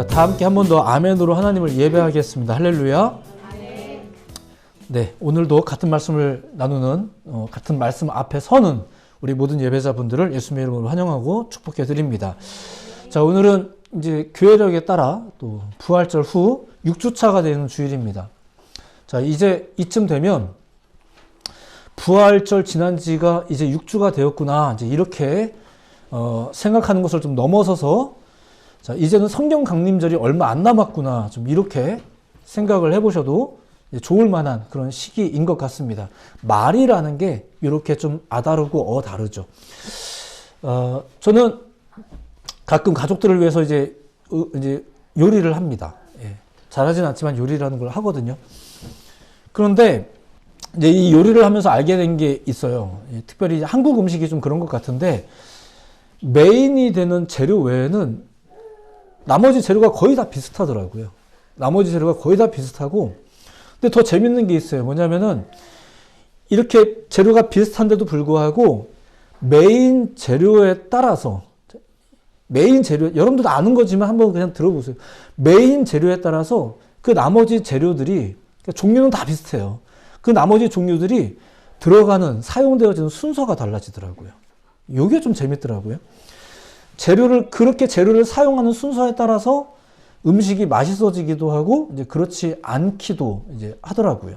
자, 다 함께 한 번 더 아멘으로 하나님을 예배하겠습니다. 할렐루야. 네, 오늘도 같은 말씀을 나누는 같은 말씀 앞에 서는 우리 모든 예배자분들을 예수님의 이름으로 환영하고 축복해 드립니다. 자, 오늘은 이제 교회력에 따라 또 부활절 후 6주차가 되는 주일입니다. 자, 이제 이쯤 되면 부활절 지난 지가 이제 6주가 되었구나, 이제 이렇게 생각하는 것을 좀 넘어서서, 자, 이제는 성령 강림절이 얼마 안 남았구나, 좀 이렇게 생각을 해보셔도 좋을 만한 그런 시기인 것 같습니다. 말이라는 게 이렇게 좀 아다르고 다르죠. 저는 가끔 가족들을 위해서 이제 요리를 합니다. 예. 잘하진 않지만 요리라는 걸 하거든요. 그런데 이제 이 요리를 하면서 알게 된 게 있어요. 예. 특별히 한국 음식이 좀 그런 것 같은데, 메인이 되는 재료 외에는 나머지 재료가 거의 다 비슷하더라고요. 나머지 재료가 거의 다 비슷하고, 근데 더 재밌는 게 있어요. 뭐냐면은 이렇게 재료가 비슷한데도 불구하고 메인 재료에 따라서, 메인 재료, 여러분들도 아는 거지만 한번 그냥 들어보세요. 메인 재료에 따라서 그 나머지 재료들이, 종류는 다 비슷해요. 그 나머지 종류들이 들어가는, 사용되어지는 순서가 달라지더라고요. 이게 좀 재밌더라고요. 그렇게 재료를 사용하는 순서에 따라서 음식이 맛있어지기도 하고, 이제 그렇지 않기도 이제 하더라고요.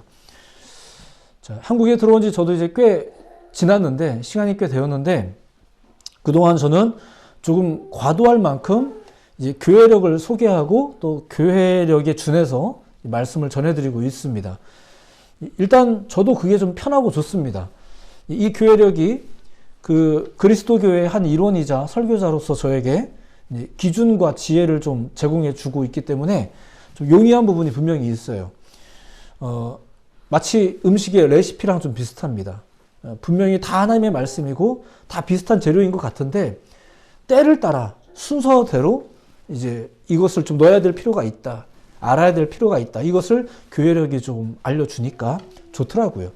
자, 한국에 들어온 지 저도 이제 꽤 지났는데, 시간이 꽤 되었는데, 그동안 저는 조금 과도할 만큼 이제 교회력을 소개하고 또 교회력에 준해서 말씀을 전해드리고 있습니다. 일단 저도 그게 좀 편하고 좋습니다. 이 교회력이 그 그리스도교의 한 일원이자 설교자로서 저에게 기준과 지혜를 좀 제공해 주고 있기 때문에 좀 용이한 부분이 분명히 있어요. 마치 음식의 레시피랑 좀 비슷합니다. 분명히 다 하나님의 말씀이고 다 비슷한 재료인 것 같은데, 때를 따라 순서대로 이제 이것을 좀 넣어야 될 필요가 있다, 알아야 될 필요가 있다, 이것을 교회력이 좀 알려주니까 좋더라고요.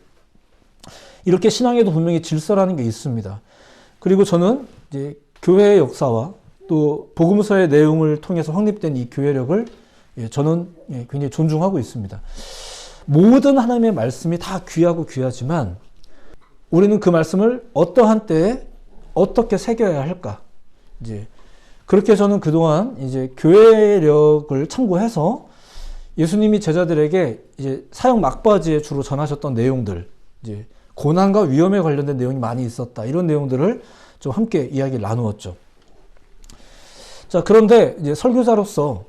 이렇게 신앙에도 분명히 질서라는 게 있습니다. 그리고 저는 이제 교회의 역사와 또 복음서의 내용을 통해서 확립된 이 교회력을 저는 굉장히 존중하고 있습니다. 모든 하나님의 말씀이 다 귀하고 귀하지만 우리는 그 말씀을 어떠한 때에 어떻게 새겨야 할까? 이제 그렇게 저는 그동안 이제 교회력을 참고해서 예수님이 제자들에게 이제 사역 막바지에 주로 전하셨던 내용들, 이제 고난과 위험에 관련된 내용이 많이 있었다, 이런 내용들을 좀 함께 이야기를 나누었죠. 자, 그런데 이제 설교자로서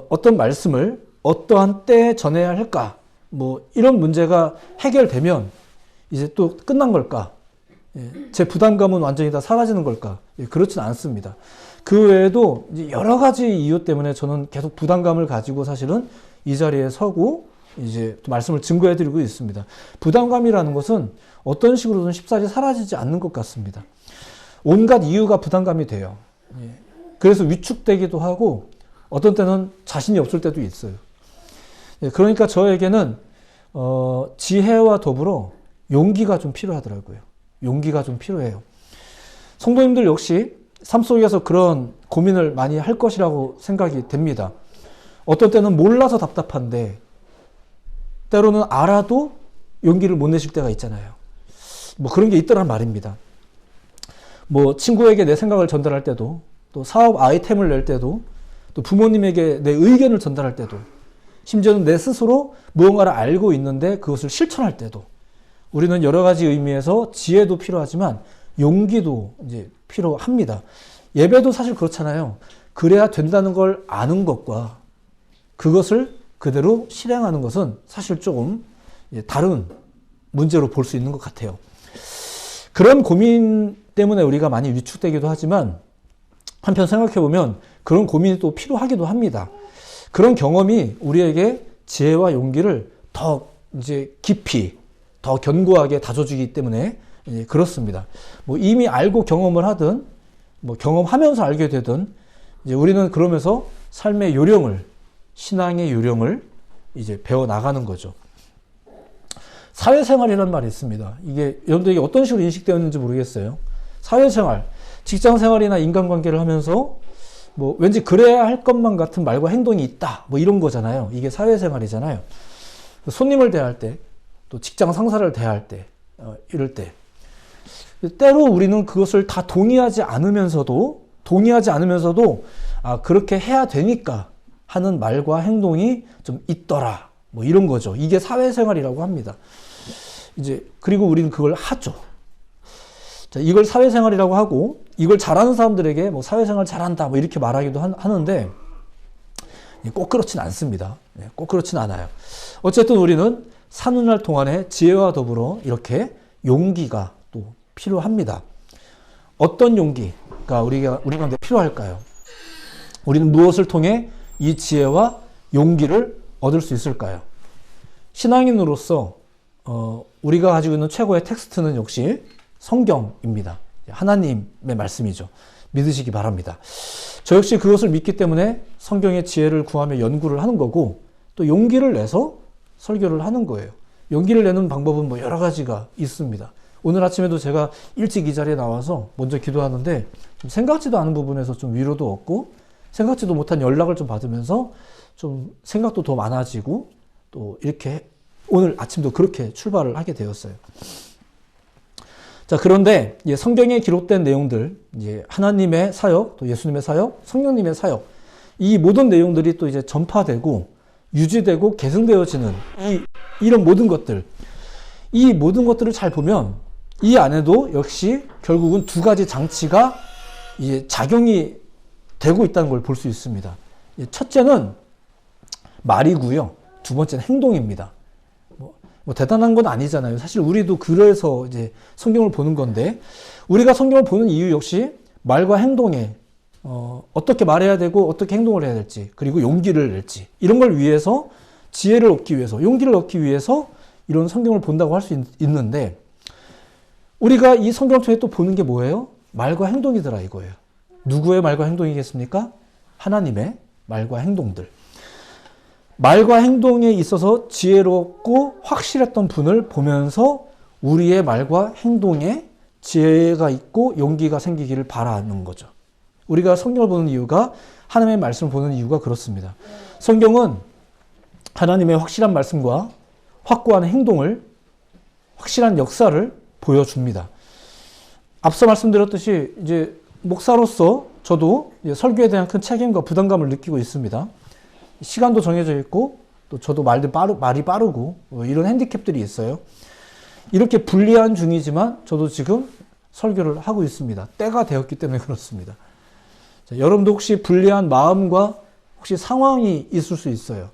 어떤 말씀을 어떠한 때에 전해야 할까, 뭐 이런 문제가 해결되면 이제 또 끝난 걸까? 제 부담감은 완전히 다 사라지는 걸까? 그렇진 않습니다. 그 외에도 이제 여러 가지 이유 때문에 저는 계속 부담감을 가지고 사실은 이 자리에 서고 이제 또 말씀을 증거해드리고 있습니다. 부담감이라는 것은 어떤 식으로든 쉽사리 사라지지 않는 것 같습니다. 온갖 이유가 부담감이 돼요. 그래서 위축되기도 하고 어떤 때는 자신이 없을 때도 있어요. 그러니까 저에게는 지혜와 더불어 용기가 좀 필요하더라고요. 용기가 좀 필요해요. 성도님들 역시 삶 속에서 그런 고민을 많이 할 것이라고 생각이 됩니다. 어떤 때는 몰라서 답답한데 때로는 알아도 용기를 못 내실 때가 있잖아요. 뭐 그런 게 있더란 말입니다. 뭐 친구에게 내 생각을 전달할 때도, 또 사업 아이템을 낼 때도, 또 부모님에게 내 의견을 전달할 때도, 심지어는 내 스스로 무언가를 알고 있는데 그것을 실천할 때도, 우리는 여러 가지 의미에서 지혜도 필요하지만 용기도 이제 필요합니다. 예배도 사실 그렇잖아요. 그래야 된다는 걸 아는 것과 그것을 그대로 실행하는 것은 사실 조금 다른 문제로 볼 수 있는 것 같아요. 그런 고민 때문에 우리가 많이 위축되기도 하지만 한편 생각해보면 그런 고민이 또 필요하기도 합니다. 그런 경험이 우리에게 지혜와 용기를 더 이제 깊이, 더 견고하게 다져주기 때문에 그렇습니다. 뭐 이미 알고 경험을 하든, 뭐 경험하면서 알게 되든, 이제 우리는 그러면서 삶의 요령을, 신앙의 요령을 이제 배워 나가는 거죠. 사회생활이라는 말이 있습니다. 이게 여러분들에게 어떤 식으로 인식되었는지 모르겠어요. 사회생활, 직장생활이나 인간관계를 하면서 뭐 왠지 그래야 할 것만 같은 말과 행동이 있다. 뭐 이런 거잖아요. 이게 사회생활이잖아요. 손님을 대할 때, 또 직장 상사를 대할 때, 이럴 때. 때로 우리는 그것을 다 동의하지 않으면서도, 아, 그렇게 해야 되니까 하는 말과 행동이 좀 있더라. 뭐 이런 거죠. 이게 사회생활이라고 합니다. 이제, 그리고 우리는 그걸 하죠. 자, 이걸 사회생활이라고 하고, 이걸 잘하는 사람들에게 뭐 사회생활 잘한다. 뭐 이렇게 말하기도 하는데, 꼭 그렇진 않습니다. 꼭 그렇진 않아요. 어쨌든 우리는 사는 날 동안에 지혜와 더불어 이렇게 용기가 또 필요합니다. 어떤 용기가 우리 가운데 필요할까요? 우리는 무엇을 통해 이 지혜와 용기를 얻을 수 있을까요? 신앙인으로서 우리가 가지고 있는 최고의 텍스트는 역시 성경입니다. 하나님의 말씀이죠. 믿으시기 바랍니다. 저 역시 그것을 믿기 때문에 성경의 지혜를 구하며 연구를 하는 거고, 또 용기를 내서 설교를 하는 거예요. 용기를 내는 방법은 뭐 여러 가지가 있습니다. 오늘 아침에도 제가 일찍 이 자리에 나와서 먼저 기도하는데 좀 생각지도 않은 부분에서 좀 위로도 얻고, 생각지도 못한 연락을 좀 받으면서 좀 생각도 더 많아지고, 또 이렇게 오늘 아침도 그렇게 출발을 하게 되었어요. 자, 그런데 성경에 기록된 내용들, 이제 하나님의 사역, 또 예수님의 사역, 성령님의 사역, 이 모든 내용들이 또 이제 전파되고 유지되고 계승되어지는 이런 모든 것들, 이 모든 것들을 잘 보면 이 안에도 역시 결국은 두 가지 장치가 이제 작용이 되고 있다는 걸 볼 수 있습니다. 첫째는 말이고요. 두 번째는 행동입니다. 뭐 대단한 건 아니잖아요. 사실 우리도 그래서 이제 성경을 보는 건데, 우리가 성경을 보는 이유 역시 말과 행동에 어떻게 말해야 되고 어떻게 행동을 해야 될지, 그리고 용기를 낼지, 이런 걸 위해서, 지혜를 얻기 위해서, 용기를 얻기 위해서 이런 성경을 본다고 할 수 있는데, 우리가 이 성경을 통해 또 보는 게 뭐예요? 말과 행동이더라 이거예요. 누구의 말과 행동이겠습니까? 하나님의 말과 행동들. 말과 행동에 있어서 지혜롭고 확실했던 분을 보면서 우리의 말과 행동에 지혜가 있고 용기가 생기기를 바라는 거죠. 우리가 성경을 보는 이유가, 하나님의 말씀을 보는 이유가 그렇습니다. 성경은 하나님의 확실한 말씀과 확고한 행동을, 확실한 역사를 보여줍니다. 앞서 말씀드렸듯이 이제 목사로서 저도 설교에 대한 큰 책임과 부담감을 느끼고 있습니다. 시간도 정해져 있고, 또 저도 말이 빠르고 이런 핸디캡들이 있어요. 이렇게 불리한 중이지만 저도 지금 설교를 하고 있습니다. 때가 되었기 때문에 그렇습니다. 자, 여러분도 혹시 불리한 마음과 혹시 상황이 있을 수 있어요.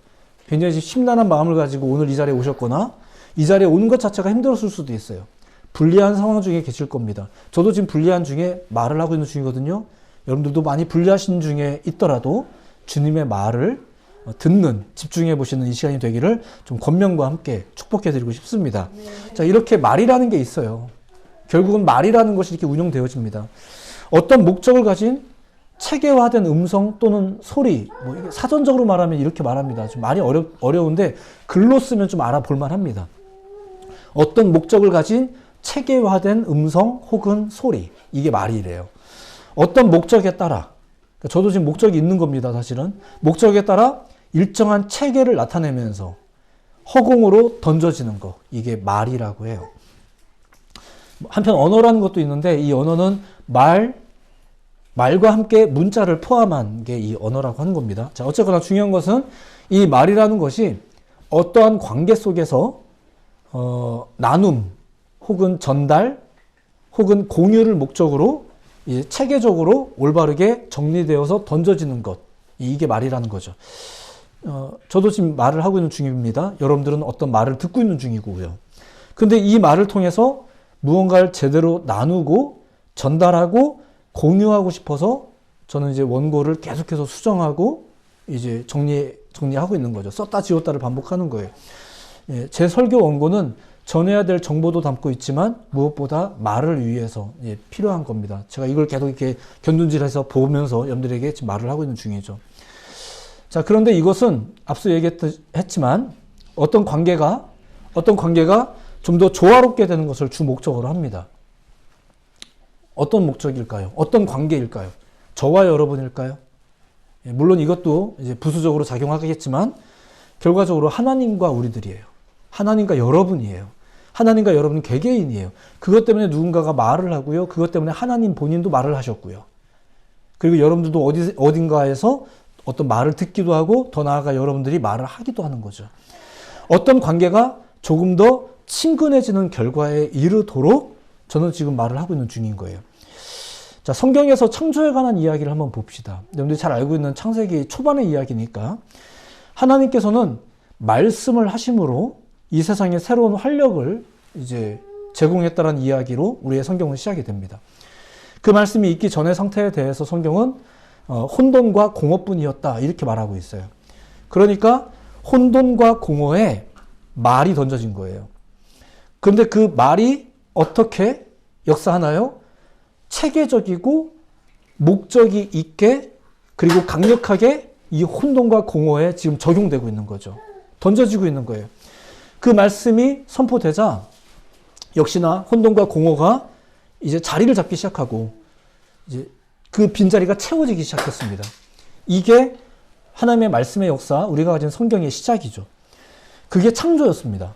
굉장히 심란한 마음을 가지고 오늘 이 자리에 오셨거나 이 자리에 오는 것 자체가 힘들었을 수도 있어요. 불리한 상황 중에 계실 겁니다. 저도 지금 불리한 중에 말을 하고 있는 중이거든요. 여러분들도 많이 불리하신 중에 있더라도 주님의 말을 듣는, 집중해 보시는 이 시간이 되기를 좀 권면과 함께 축복해 드리고 싶습니다. 네. 자, 이렇게 말이라는 게 있어요. 결국은 말이라는 것이 이렇게 운영되어집니다. 어떤 목적을 가진 체계화된 음성 또는 소리, 뭐 이게 사전적으로 말하면 이렇게 말합니다. 좀 말이 어려운데 글로 쓰면 좀 알아볼 만합니다. 어떤 목적을 가진 체계화된 음성 혹은 소리, 이게 말이래요. 어떤 목적에 따라, 저도 지금 목적이 있는 겁니다. 사실은 목적에 따라 일정한 체계를 나타내면서 허공으로 던져지는 것, 이게 말이라고 해요. 한편 언어라는 것도 있는데, 이 언어는 말과 함께 문자를 포함한 게 이 언어라고 하는 겁니다. 자, 어쨌거나 중요한 것은 이 말이라는 것이 어떠한 관계 속에서 나눔 혹은 전달 혹은 공유를 목적으로 체계적으로 올바르게 정리되어서 던져지는 것, 이게 말이라는 거죠. 저도 지금 말을 하고 있는 중입니다. 여러분들은 어떤 말을 듣고 있는 중이고요. 근데 이 말을 통해서 무언가를 제대로 나누고 전달하고 공유하고 싶어서 저는 이제 원고를 계속해서 수정하고 이제 정리하고 있는 거죠. 썼다 지웠다를 반복하는 거예요. 제 설교 원고는 전해야 될 정보도 담고 있지만 무엇보다 말을 위해서 필요한 겁니다. 제가 이걸 계속 이렇게 견눈질해서 보면서 여러분들에게 지금 말을 하고 있는 중이죠. 자, 그런데 이것은 앞서 얘기했지만 어떤 관계가 좀 더 조화롭게 되는 것을 주 목적으로 합니다. 어떤 목적일까요? 어떤 관계일까요? 저와 여러분일까요? 물론 이것도 이제 부수적으로 작용하겠지만 결과적으로 하나님과 우리들이에요. 하나님과 여러분이에요. 하나님과 여러분은 개개인이에요. 그것 때문에 누군가가 말을 하고요. 그것 때문에 하나님 본인도 말을 하셨고요. 그리고 여러분들도 어딘가에서 어떤 말을 듣기도 하고 더 나아가 여러분들이 말을 하기도 하는 거죠. 어떤 관계가 조금 더 친근해지는 결과에 이르도록 저는 지금 말을 하고 있는 중인 거예요. 자, 성경에서 창조에 관한 이야기를 한번 봅시다. 여러분들이 잘 알고 있는 창세기 초반의 이야기니까 하나님께서는 말씀을 하심으로 이 세상에 새로운 활력을 이제 제공했다는 이야기로 우리의 성경은 시작이 됩니다. 그 말씀이 있기 전의 상태에 대해서 성경은 혼돈과 공허뿐이었다 이렇게 말하고 있어요. 그러니까 혼돈과 공허에 말이 던져진 거예요. 그런데 그 말이 어떻게 역사하나요? 체계적이고 목적이 있게 그리고 강력하게 이 혼돈과 공허에 지금 적용되고 있는 거죠. 던져지고 있는 거예요. 그 말씀이 선포되자 역시나 혼돈과 공허가 이제 자리를 잡기 시작하고 이제 그 빈자리가 채워지기 시작했습니다. 이게 하나님의 말씀의 역사, 우리가 가진 성경의 시작이죠. 그게 창조였습니다.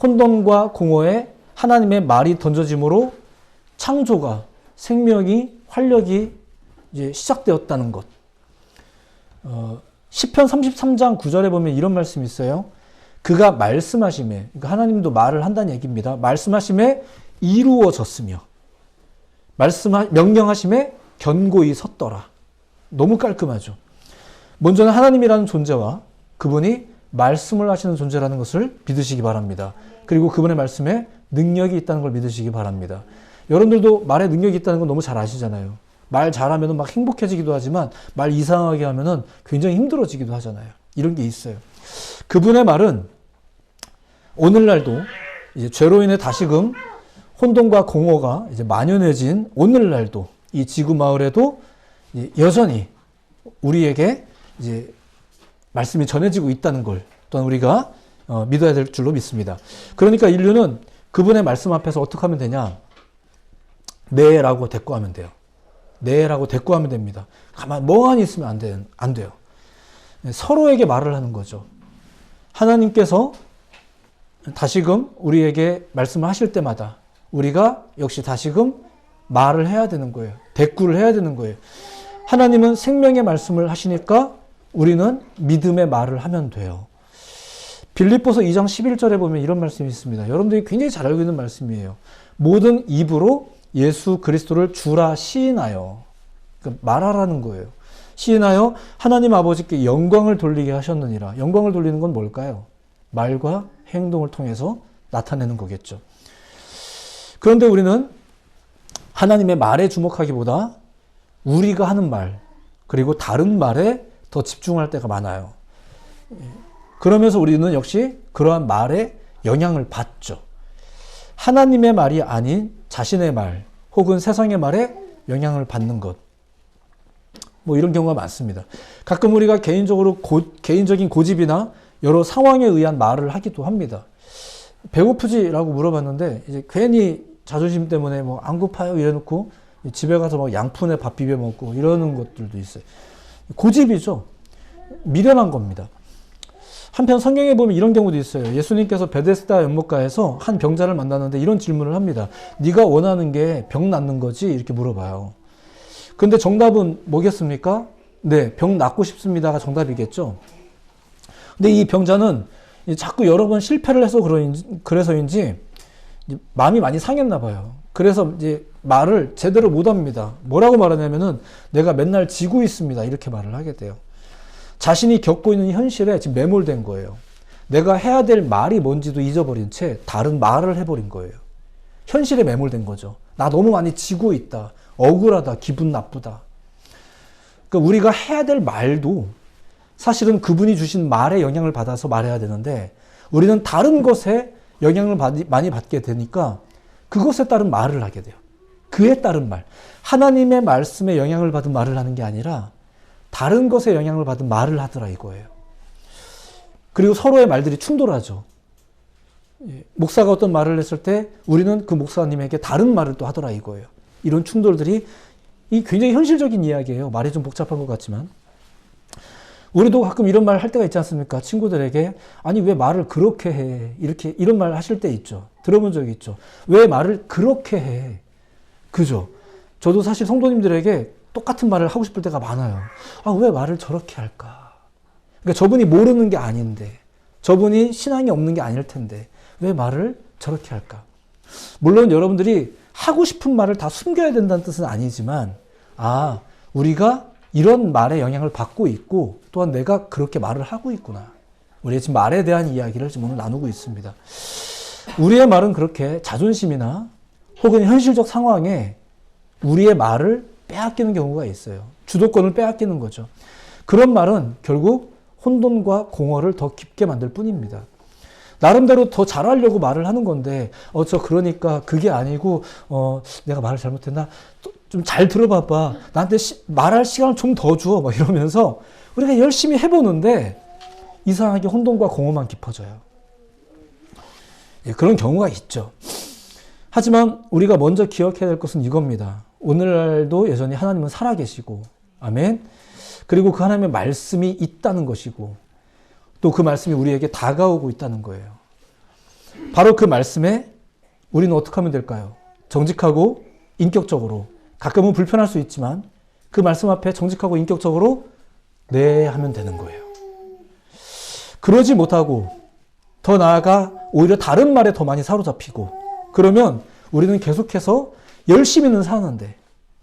혼돈과 공허에 하나님의 말이 던져짐으로 창조가, 생명이, 활력이 이제 시작되었다는 것. 시편 33장 9절에 보면 이런 말씀이 있어요. 그가 말씀하심에, 그러니까 하나님도 말을 한다는 얘기입니다. 말씀하심에 이루어졌으며, 명령하심에 견고히 섰더라. 너무 깔끔하죠. 먼저는 하나님이라는 존재와 그분이 말씀을 하시는 존재라는 것을 믿으시기 바랍니다. 그리고 그분의 말씀에 능력이 있다는 걸 믿으시기 바랍니다. 여러분들도 말에 능력이 있다는 건 너무 잘 아시잖아요. 말 잘하면 막 행복해지기도 하지만 말 이상하게 하면 굉장히 힘들어지기도 하잖아요. 이런 게 있어요. 그분의 말은 오늘날도 이제 죄로 인해 다시금 혼돈과 공허가 이제 만연해진 오늘날도 이 지구 마을에도 여전히 우리에게 이제 말씀이 전해지고 있다는 걸 또한 우리가 믿어야 될 줄로 믿습니다. 그러니까 인류는 그분의 말씀 앞에서 어떻게 하면 되냐? 네라고 대꾸하면 돼요. 네라고 대꾸하면 됩니다. 가만 멍하니 있으면 안 돼요. 서로에게 말을 하는 거죠. 하나님께서 다시금 우리에게 말씀을 하실 때마다 우리가 역시 다시금 말을 해야 되는 거예요. 대꾸를 해야 되는 거예요. 하나님은 생명의 말씀을 하시니까 우리는 믿음의 말을 하면 돼요. 빌립보서 2장 11절에 보면 이런 말씀이 있습니다. 여러분들이 굉장히 잘 알고 있는 말씀이에요. 모든 입으로 예수 그리스도를 주라 시인하여, 그러니까 말하라는 거예요. 시인하여 하나님 아버지께 영광을 돌리게 하셨느니라. 영광을 돌리는 건 뭘까요? 말과 행동을 통해서 나타내는 거겠죠. 그런데 우리는 하나님의 말에 주목하기보다 우리가 하는 말, 그리고 다른 말에 더 집중할 때가 많아요. 그러면서 우리는 역시 그러한 말에 영향을 받죠. 하나님의 말이 아닌 자신의 말, 혹은 세상의 말에 영향을 받는 것. 뭐 이런 경우가 많습니다. 가끔 우리가 개인적인 고집이나 여러 상황에 의한 말을 하기도 합니다. 배고프지라고 물어봤는데 이제 괜히 자존심 때문에 뭐 안 고파요 이래놓고 집에 가서 막 양푼에 밥 비벼 먹고 이러는 것들도 있어요. 고집이죠. 미련한 겁니다. 한편 성경에 보면 이런 경우도 있어요. 예수님께서 베데스다 연못가에서 한 병자를 만나는데 이런 질문을 합니다. 네가 원하는 게 병 낫는 거지? 이렇게 물어봐요. 근데 정답은 뭐겠습니까? 네, 병 낫고 싶습니다가 정답이겠죠. 근데 이 병자는 자꾸 여러 번 실패를 해서 그래서인지 마음이 많이 상했나 봐요. 그래서 이제 말을 제대로 못 합니다. 뭐라고 말하냐면은 내가 맨날 지고 있습니다. 이렇게 말을 하게 돼요. 자신이 겪고 있는 현실에 지금 매몰된 거예요. 내가 해야 될 말이 뭔지도 잊어버린 채 다른 말을 해버린 거예요. 현실에 매몰된 거죠. 나 너무 많이 지고 있다. 억울하다. 기분 나쁘다. 그러니까 우리가 해야 될 말도 사실은 그분이 주신 말에 영향을 받아서 말해야 되는데 우리는 다른 것에 영향을 많이 받게 되니까 그것에 따른 말을 하게 돼요. 그에 따른 말. 하나님의 말씀에 영향을 받은 말을 하는 게 아니라 다른 것에 영향을 받은 말을 하더라 이거예요. 그리고 서로의 말들이 충돌하죠. 목사가 어떤 말을 했을 때 우리는 그 목사님에게 다른 말을 또 하더라 이거예요. 이런 충돌들이 굉장히 현실적인 이야기예요. 말이 좀 복잡한 것 같지만. 우리도 가끔 이런 말 할 때가 있지 않습니까? 친구들에게 아니 왜 말을 그렇게 해? 이렇게 이런 말 하실 때 있죠. 들어본 적이 있죠. 왜 말을 그렇게 해? 그죠? 저도 사실 성도님들에게 똑같은 말을 하고 싶을 때가 많아요. 아, 왜 말을 저렇게 할까? 그러니까 저분이 모르는 게 아닌데, 저분이 신앙이 없는 게 아닐 텐데 왜 말을 저렇게 할까? 물론 여러분들이 하고 싶은 말을 다 숨겨야 된다는 뜻은 아니지만, 아, 우리가 이런 말에 영향을 받고 있고 또한 내가 그렇게 말을 하고 있구나. 우리의 지금 말에 대한 이야기를 지금 오늘 나누고 있습니다. 우리의 말은 그렇게 자존심이나 혹은 현실적 상황에 우리의 말을 빼앗기는 경우가 있어요. 주도권을 빼앗기는 거죠. 그런 말은 결국 혼돈과 공허를 더 깊게 만들 뿐입니다. 나름대로 더 잘하려고 말을 하는 건데, 저 그러니까 그게 아니고, 내가 말을 잘못했나? 좀 잘 들어봐봐. 나한테 말할 시간을 좀 더 줘. 막 이러면서 우리가 열심히 해보는데 이상하게 혼돈과 공허만 깊어져요. 예, 그런 경우가 있죠. 하지만 우리가 먼저 기억해야 될 것은 이겁니다. 오늘날도 여전히 하나님은 살아계시고, 아멘. 그리고 그 하나님의 말씀이 있다는 것이고, 또 그 말씀이 우리에게 다가오고 있다는 거예요. 바로 그 말씀에 우리는 어떻게 하면 될까요? 정직하고 인격적으로, 가끔은 불편할 수 있지만 그 말씀 앞에 정직하고 인격적으로 네 하면 되는 거예요. 그러지 못하고 더 나아가 오히려 다른 말에 더 많이 사로잡히고, 그러면 우리는 계속해서 열심히는 사는데,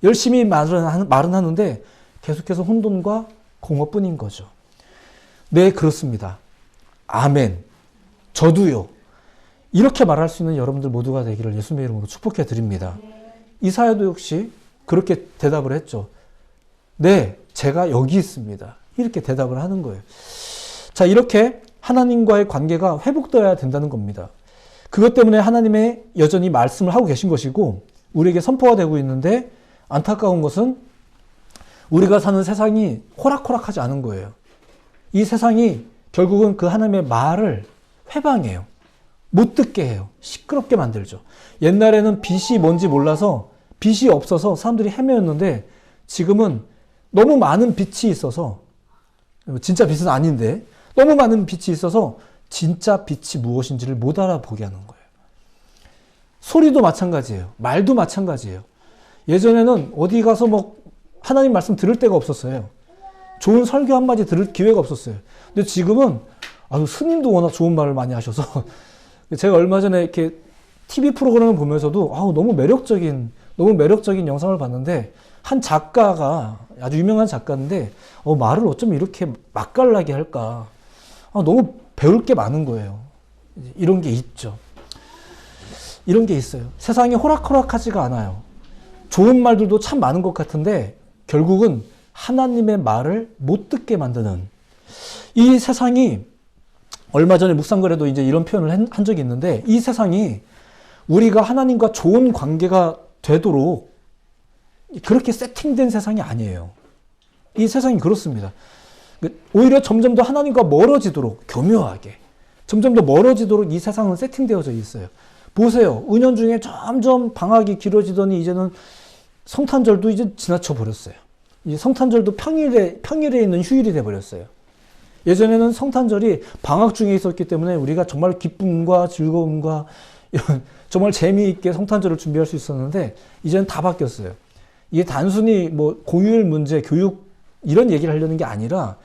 열심히 말은 하는데 계속해서 혼돈과 공허뿐인 거죠. 네, 그렇습니다. 아멘. 저도요. 이렇게 말할 수 있는 여러분들 모두가 되기를 예수님의 이름으로 축복해 드립니다. 이사야도 역시 그렇게 대답을 했죠. 네, 제가 여기 있습니다. 이렇게 대답을 하는 거예요. 자, 이렇게 하나님과의 관계가 회복되어야 된다는 겁니다. 그것 때문에 하나님의 여전히 말씀을 하고 계신 것이고 우리에게 선포가 되고 있는데, 안타까운 것은 우리가 사는 세상이 호락호락하지 않은 거예요. 이 세상이 결국은 그 하나님의 말을 회방해요. 못 듣게 해요. 시끄럽게 만들죠. 옛날에는 빛이 뭔지 몰라서, 빛이 없어서 사람들이 헤매었는데 지금은 너무 많은 빛이 있어서, 진짜 빛은 아닌데 너무 많은 빛이 있어서 진짜 빛이 무엇인지를 못 알아보게 하는 거예요. 소리도 마찬가지예요. 말도 마찬가지예요. 예전에는 어디 가서 뭐 하나님 말씀 들을 데가 없었어요. 좋은 설교 한마디 들을 기회가 없었어요. 근데 지금은 스님도 워낙 좋은 말을 많이 하셔서 제가 얼마 전에 이렇게 TV 프로그램을 보면서도 너무 매력적인 영상을 봤는데, 한 작가가, 아주 유명한 작가인데 말을 어쩜 이렇게 맛깔나게 할까. 너무 배울 게 많은 거예요. 이런 게 있죠. 이런 게 있어요. 세상이 호락호락하지가 않아요. 좋은 말들도 참 많은 것 같은데 결국은 하나님의 말을 못 듣게 만드는, 이 세상이, 얼마 전에 묵상글에도 이제 이런 표현을 한 적이 있는데, 이 세상이 우리가 하나님과 좋은 관계가 되도록 그렇게 세팅된 세상이 아니에요. 이 세상이 그렇습니다. 오히려 점점 더 하나님과 멀어지도록, 교묘하게 점점 더 멀어지도록 이 세상은 세팅되어져 있어요. 보세요. 은연중에 점점 방학이 길어지더니 이제는 성탄절도 이제 지나쳐 버렸어요. 이제 성탄절도 평일에 있는 휴일이 돼 버렸어요. 예전에는 성탄절이 방학 중에 있었기 때문에 우리가 정말 기쁨과 즐거움과 정말 재미있게 성탄절을 준비할 수 있었는데 이제는 다 바뀌었어요. 이게 단순히 뭐 공휴일 문제, 교육 이런 얘기를 하려는 게 아니라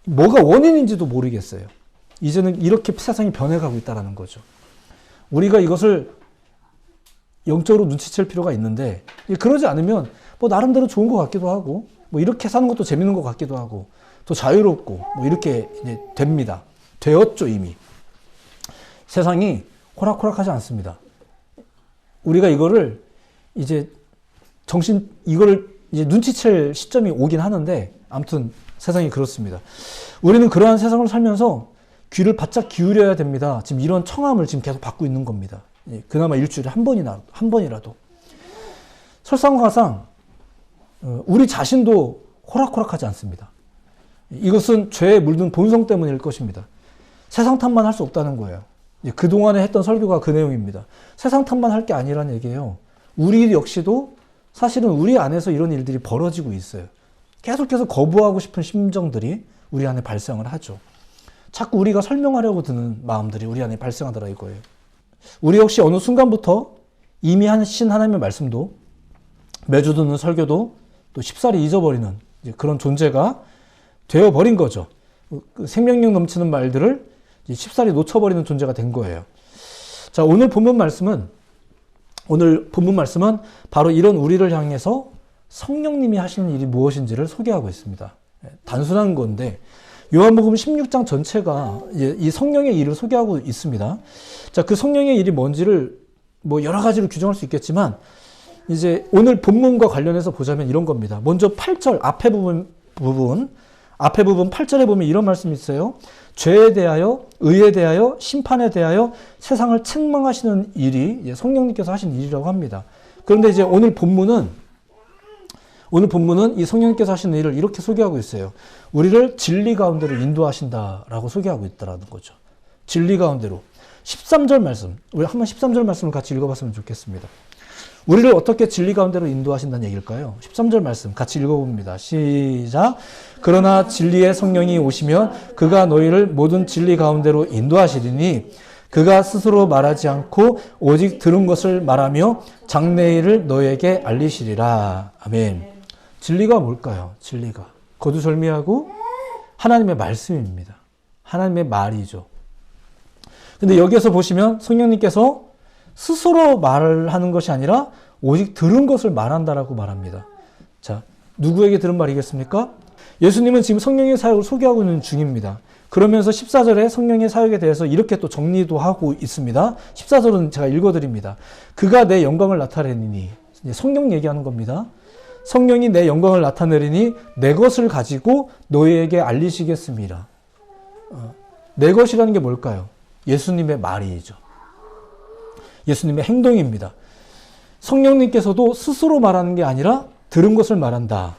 뭐가 원인인지도 모르겠어요. 이제는 이렇게 세상이 변해가고 있다는 거죠. 우리가 이것을 영적으로 눈치챌 필요가 있는데, 그러지 않으면 뭐 나름대로 좋은 것 같기도 하고, 뭐 이렇게 사는 것도 재밌는 것 같기도 하고, 또 자유롭고 뭐 이렇게 이제 됩니다. 되었죠, 이미. 세상이 호락호락하지 않습니다. 우리가 이거를 이제 이거를 이제 눈치챌 시점이 오긴 하는데, 아무튼 세상이 그렇습니다. 우리는 그러한 세상을 살면서 귀를 바짝 기울여야 됩니다. 지금 이런 청함을 지금 계속 받고 있는 겁니다. 그나마 일주일에 한 번이라도. 설상가상 우리 자신도 호락호락하지 않습니다. 이것은 죄에 물든 본성 때문일 것입니다. 세상 탓만 할 수 없다는 거예요. 그동안에 했던 설교가 그 내용입니다. 세상 탓만 할 게 아니라는 얘기예요. 우리 역시도 사실은 우리 안에서 이런 일들이 벌어지고 있어요. 계속해서 거부하고 싶은 심정들이 우리 안에 발생을 하죠. 자꾸 우리가 설명하려고 드는 마음들이 우리 안에 발생하더라 이거예요. 우리 역시 어느 순간부터 이미 하신 하나님의 말씀도 매주 듣는 설교도 또 쉽사리 잊어버리는 그런 존재가 되어버린 거죠. 생명력 넘치는 말들을 쉽사리 놓쳐버리는 존재가 된 거예요. 자, 오늘 본문 말씀은 바로 이런 우리를 향해서 성령님이 하시는 일이 무엇인지를 소개하고 있습니다. 단순한 건데 요한복음 16장 전체가 이 성령의 일을 소개하고 있습니다. 자, 그 성령의 일이 뭔지를 뭐 여러 가지로 규정할 수 있겠지만 이제 오늘 본문과 관련해서 보자면 이런 겁니다. 먼저 8절 앞에 부분 8절에 보면 이런 말씀이 있어요. 죄에 대하여, 의에 대하여, 심판에 대하여 세상을 책망하시는 일이 성령님께서 하신 일이라고 합니다. 그런데 이제 오늘 본문은 이 성령님께서 하시는 일을 이렇게 소개하고 있어요. 우리를 진리 가운데로 인도하신다라고 소개하고 있다라는 거죠. 진리 가운데로. 13절 말씀, 우리 한번 13절 말씀을 같이 읽어봤으면 좋겠습니다. 우리를 어떻게 진리 가운데로 인도하신다는 얘기일까요? 13절 말씀 같이 읽어봅니다. 시작. 그러나 진리의 성령이 오시면 그가 너희를 모든 진리 가운데로 인도하시리니 그가 스스로 말하지 않고 오직 들은 것을 말하며 장래일을 너희에게 알리시리라. 아멘. 진리가 뭘까요? 진리가 거두절미하고 하나님의 말씀입니다. 하나님의 말이죠. 근데 여기에서 보시면 성령님께서 스스로 말하는 것이 아니라 오직 들은 것을 말한다라고 말합니다. 자, 누구에게 들은 말이겠습니까? 예수님은 지금 성령의 사역을 소개하고 있는 중입니다. 그러면서 14절에 성령의 사역에 대해서 이렇게 또 정리도 하고 있습니다. 14절은 제가 읽어드립니다. 그가 내 영광을 나타내리니, 성령 얘기하는 겁니다. 성령이 내 영광을 나타내리니 내 것을 가지고 너희에게 알리시겠습니다. 내 것이라는 게 뭘까요? 예수님의 말이죠. 예수님의 행동입니다. 성령님께서도 스스로 말하는 게 아니라 들은 것을 말한다.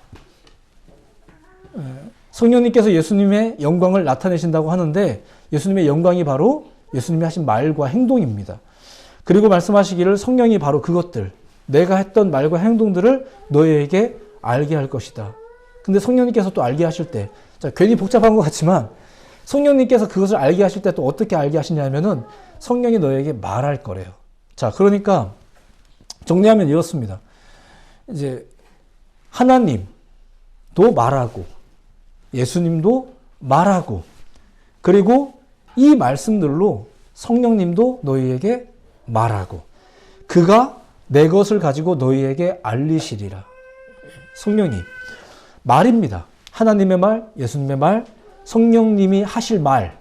성령님께서 예수님의 영광을 나타내신다고 하는데 예수님의 영광이 바로 예수님이 하신 말과 행동입니다. 그리고 말씀하시기를 성령이 바로 그것들, 내가 했던 말과 행동들을 너희에게 알게 할 것이다. 근데 성령님께서 또 알게 하실 때, 자, 괜히 복잡한 것 같지만 성령님께서 그것을 알게 하실 때 또 어떻게 알게 하시냐면은 성령이 너희에게 말할 거래요. 자, 그러니까 정리하면 이렇습니다. 이제 하나님도 말하고 예수님도 말하고 그리고 이 말씀들로 성령님도 너희에게 말하고 그가 내 것을 가지고 너희에게 알리시리라. 성령이 말입니다. 하나님의 말, 예수님의 말, 성령님이 하실 말.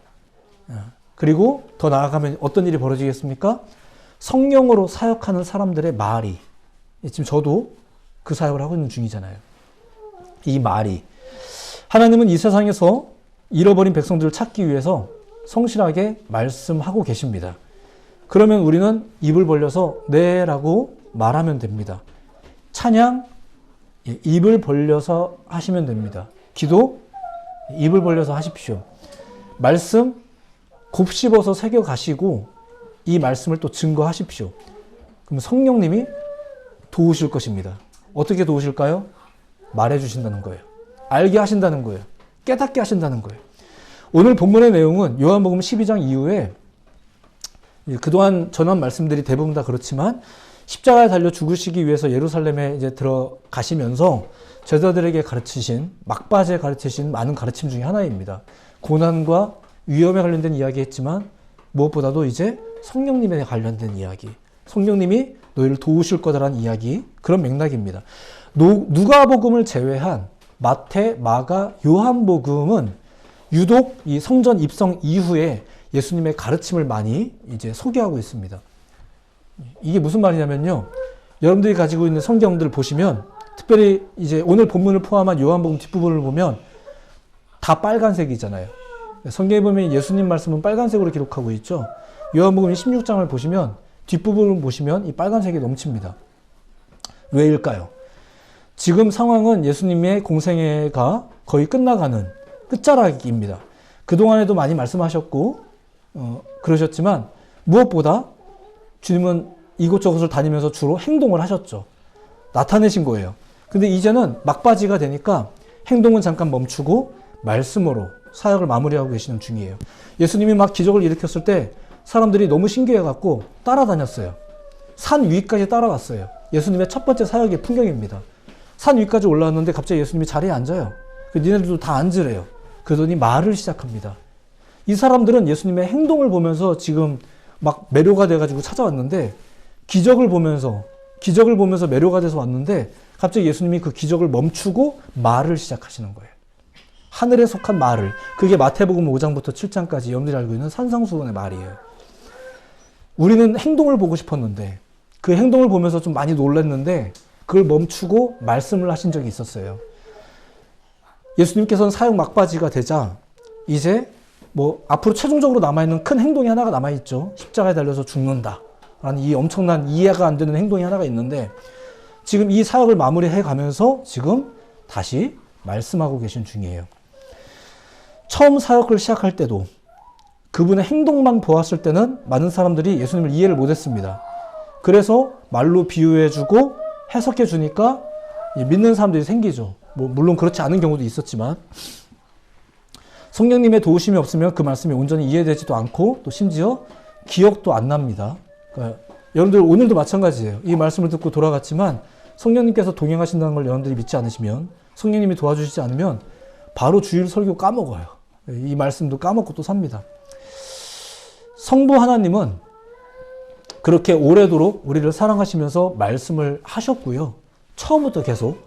그리고 더 나아가면 어떤 일이 벌어지겠습니까? 성령으로 사역하는 사람들의 말이, 지금 저도 그 사역을 하고 있는 중이잖아요. 이 말이, 하나님은 이 세상에서 잃어버린 백성들을 찾기 위해서 성실하게 말씀하고 계십니다. 그러면 우리는 입을 벌려서 네 라고 말하면 됩니다. 찬양, 입을 벌려서 하시면 됩니다. 기도, 입을 벌려서 하십시오. 말씀, 곱씹어서 새겨가시고 이 말씀을 또 증거하십시오. 그럼 성령님이 도우실 것입니다. 어떻게 도우실까요? 말해주신다는 거예요. 알게 하신다는 거예요. 깨닫게 하신다는 거예요. 오늘 본문의 내용은 요한복음 12장 이후에 그동안 전한 말씀들이 대부분 다 그렇지만 십자가에 달려 죽으시기 위해서 예루살렘에 이제 들어가시면서 제자들에게 가르치신, 막바지에 가르치신 많은 가르침 중에 하나입니다. 고난과 위험에 관련된 이야기 했지만 무엇보다도 이제 성령님에 관련된 이야기, 성령님이 너희를 도우실 거다라는 이야기, 그런 맥락입니다. 누가복음을 제외한 마태, 마가, 요한복음은 유독 이 성전 입성 이후에 예수님의 가르침을 많이 이제 소개하고 있습니다. 이게 무슨 말이냐면요. 여러분들이 가지고 있는 성경들 보시면 특별히 이제 오늘 본문을 포함한 요한복음 뒷부분을 보면 다 빨간색이잖아요. 성경에 보면 예수님 말씀은 빨간색으로 기록하고 있죠. 요한복음 16장을 보시면 뒷부분을 보시면 이 빨간색이 넘칩니다. 왜일까요? 지금 상황은 예수님의 공생애가 거의 끝나가는 끝자락입니다. 그동안에도 많이 말씀하셨고 그러셨지만 무엇보다 주님은 이곳저곳을 다니면서 주로 행동을 하셨죠. 나타내신 거예요. 근데 이제는 막바지가 되니까 행동은 잠깐 멈추고 말씀으로 사역을 마무리하고 계시는 중이에요. 예수님이 막 기적을 일으켰을 때 사람들이 너무 신기해갖고 따라다녔어요. 산 위까지 따라갔어요. 예수님의 첫 번째 사역의 풍경입니다. 산 위까지 올라왔는데 갑자기 예수님이 자리에 앉아요. 니네들도 다 앉으래요. 그러더니 말을 시작합니다. 이 사람들은 예수님의 행동을 보면서 지금 막 매료가 돼가지고 찾아왔는데 기적을 보면서 매료가 돼서 왔는데 갑자기 예수님이 그 기적을 멈추고 말을 시작하시는 거예요. 하늘에 속한 말을. 그게 마태복음 5장부터 7장까지 여러분들이 알고 있는 산상수훈의 말이에요. 우리는 행동을 보고 싶었는데 그 행동을 보면서 좀 많이 놀랐는데 그걸 멈추고 말씀을 하신 적이 있었어요. 예수님께서는 사역 막바지가 되자 이제 뭐 앞으로 최종적으로 남아있는 큰 행동이 하나가 남아있죠. 십자가에 달려서 죽는다 라는 이 엄청난 이해가 안 되는 행동이 하나가 있는데 지금 이 사역을 마무리해 가면서 지금 다시 말씀하고 계신 중이에요. 처음 사역을 시작할 때도 그분의 행동만 보았을 때는 많은 사람들이 예수님을 이해를 못했습니다. 그래서 말로 비유해주고 해석해주니까 믿는 사람들이 생기죠. 뭐 물론 그렇지 않은 경우도 있었지만 성령님의 도우심이 없으면 그 말씀이 온전히 이해되지도 않고 또 심지어 기억도 안 납니다. 그러니까 여러분들 오늘도 마찬가지예요. 이 말씀을 듣고 돌아갔지만 성령님께서 동행하신다는 걸 여러분들이 믿지 않으시면 성령님이 도와주시지 않으면 바로 주일 설교 까먹어요. 이 말씀도 까먹고 또 삽니다. 성부 하나님은 그렇게 오래도록 우리를 사랑하시면서 말씀을 하셨고요. 처음부터 계속.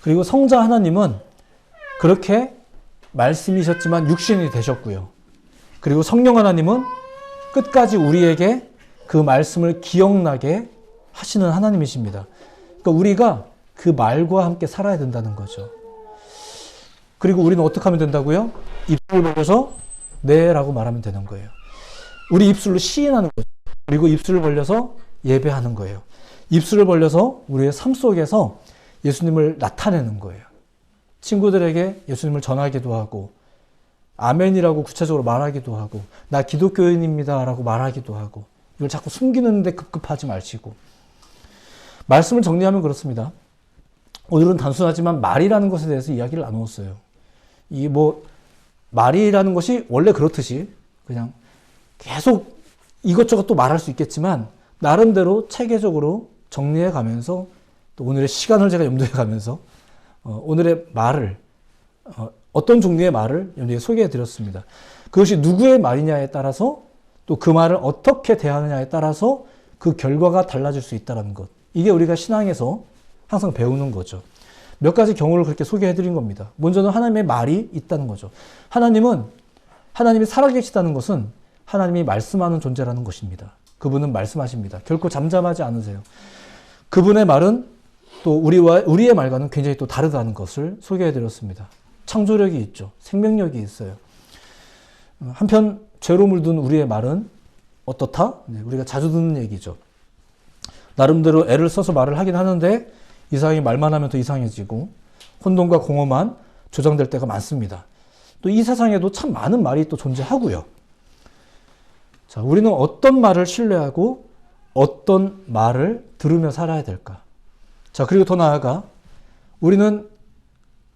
그리고 성자 하나님은 그렇게 말씀이셨지만 육신이 되셨고요. 그리고 성령 하나님은 끝까지 우리에게 그 말씀을 기억나게 하시는 하나님이십니다. 그러니까 우리가 그 말과 함께 살아야 된다는 거죠. 그리고 우리는 어떻게 하면 된다고요? 입술을 벌려서 네 라고 말하면 되는 거예요. 우리 입술로 시인하는 거죠. 그리고 입술을 벌려서 예배하는 거예요. 입술을 벌려서 우리의 삶 속에서 예수님을 나타내는 거예요. 친구들에게 예수님을 전하기도 하고 아멘이라고 구체적으로 말하기도 하고 나 기독교인입니다 라고 말하기도 하고 이걸 자꾸 숨기는데 급급하지 마시고 말씀을 정리하면 그렇습니다. 오늘은 단순하지만 말이라는 것에 대해서 이야기를 나누었어요. 이 말이라는 것이 원래 그렇듯이 그냥 계속 이것저것 또 말할 수 있겠지만 나름대로 체계적으로 정리해 가면서 또 오늘의 시간을 제가 염두에 가면서 오늘의 말을 어떤 종류의 말을 여러분에게 소개해 드렸습니다. 그것이 누구의 말이냐에 따라서 또 그 말을 어떻게 대하느냐에 따라서 그 결과가 달라질 수 있다는 것. 이게 우리가 신앙에서 항상 배우는 거죠. 몇 가지 경우를 그렇게 소개해 드린 겁니다. 먼저는 하나님의 말이 있다는 거죠. 하나님이 살아계시다는 것은 하나님이 말씀하는 존재라는 것입니다. 그분은 말씀하십니다. 결코 잠잠하지 않으세요. 그분의 말은 또 우리의 말과는 굉장히 또 다르다는 것을 소개해 드렸습니다. 창조력이 있죠. 생명력이 있어요. 한편 죄로 물든 우리의 말은 어떻다? 우리가 자주 듣는 얘기죠. 나름대로 애를 써서 말을 하긴 하는데 이상하게 말만 하면 더 이상해지고 혼돈과 공허만 조장될 때가 많습니다. 또 이 세상에도 참 많은 말이 또 존재하고요. 자, 우리는 어떤 말을 신뢰하고 어떤 말을 들으며 살아야 될까? 자, 그리고 더 나아가 우리는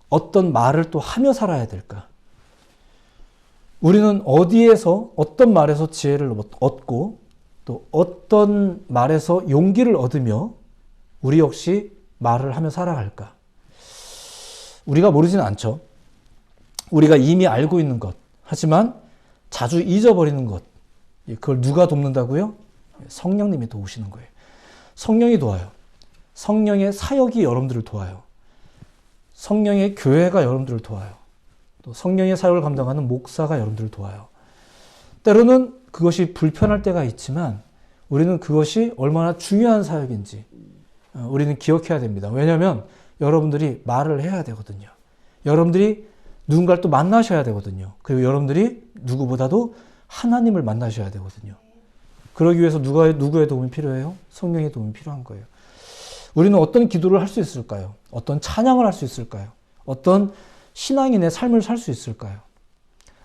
어떤 말을 또 하며 살아야 될까? 우리는 어디에서 어떤 말에서 지혜를 얻고 또 어떤 말에서 용기를 얻으며 우리 역시 말을 하며 살아갈까? 우리가 모르지는 않죠. 우리가 이미 알고 있는 것. 하지만 자주 잊어버리는 것. 그걸 누가 돕는다고요? 성령님이 도우시는 거예요. 성령이 도와요. 성령의 사역이 여러분들을 도와요. 성령의 교회가 여러분들을 도와요. 또 성령의 사역을 감당하는 목사가 여러분들을 도와요. 때로는 그것이 불편할 때가 있지만 우리는 그것이 얼마나 중요한 사역인지 우리는 기억해야 됩니다. 왜냐하면 여러분들이 말을 해야 되거든요. 여러분들이 누군가를 또 만나셔야 되거든요. 그리고 여러분들이 누구보다도 하나님을 만나셔야 되거든요. 그러기 위해서 누구의 도움이 필요해요? 성령의 도움이 필요한 거예요. 우리는 어떤 기도를 할 수 있을까요? 어떤 찬양을 할 수 있을까요? 어떤 신앙인의 삶을 살 수 있을까요?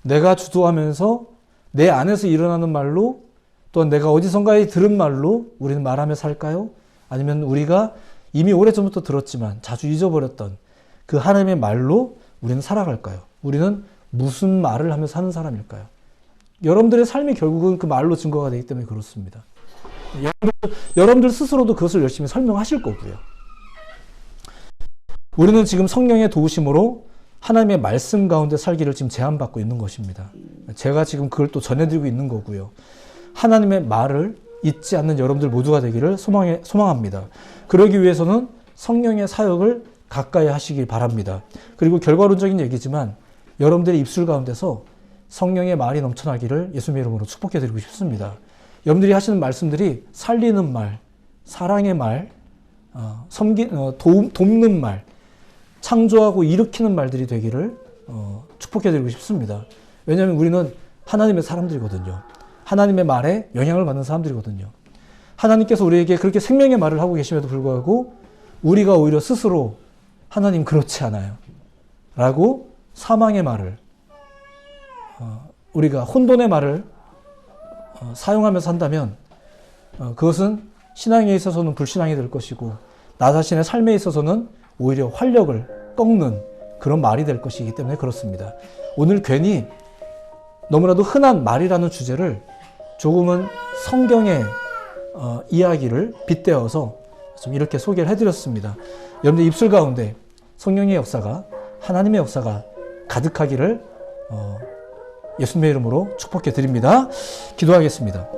내가 주도하면서 내 안에서 일어나는 말로 또한 내가 어디선가에 들은 말로 우리는 말하며 살까요? 아니면 우리가 이미 오래전부터 들었지만 자주 잊어버렸던 그 하나님의 말로 우리는 살아갈까요? 우리는 무슨 말을 하면서 사는 사람일까요? 여러분들의 삶이 결국은 그 말로 증거가 되기 때문에 그렇습니다. 여러분들 스스로도 그것을 열심히 설명하실 거고요. 우리는 지금 성령의 도우심으로 하나님의 말씀 가운데 살기를 지금 제안받고 있는 것입니다. 제가 지금 그걸 또 전해드리고 있는 거고요. 하나님의 말을 잊지 않는 여러분들 모두가 되기를 소망합니다. 그러기 위해서는 성령의 사역을 가까이 하시길 바랍니다. 그리고 결과론적인 얘기지만 여러분들의 입술 가운데서 성령의 말이 넘쳐나기를 예수님의 이름으로 축복해드리고 싶습니다. 여러분들이 하시는 말씀들이 살리는 말, 사랑의 말, 돕는 말, 창조하고 일으키는 말들이 되기를 축복해드리고 싶습니다. 왜냐하면 우리는 하나님의 사람들이거든요. 하나님의 말에 영향을 받는 사람들이거든요. 하나님께서 우리에게 그렇게 생명의 말을 하고 계심에도 불구하고 우리가 오히려 스스로 하나님 그렇지 않아요 라고 사망의 말을 우리가 혼돈의 말을 사용하면서 한다면 그것은 신앙에 있어서는 불신앙이 될 것이고 나 자신의 삶에 있어서는 오히려 활력을 꺾는 그런 말이 될 것이기 때문에 그렇습니다. 오늘 괜히 너무나도 흔한 말이라는 주제를 조금은 성경의 이야기를 빗대어서 좀 이렇게 소개를 해드렸습니다. 여러분들 입술 가운데 성령의 역사가 하나님의 역사가 가득하기를 예수님의 이름으로 축복해 드립니다. 기도하겠습니다.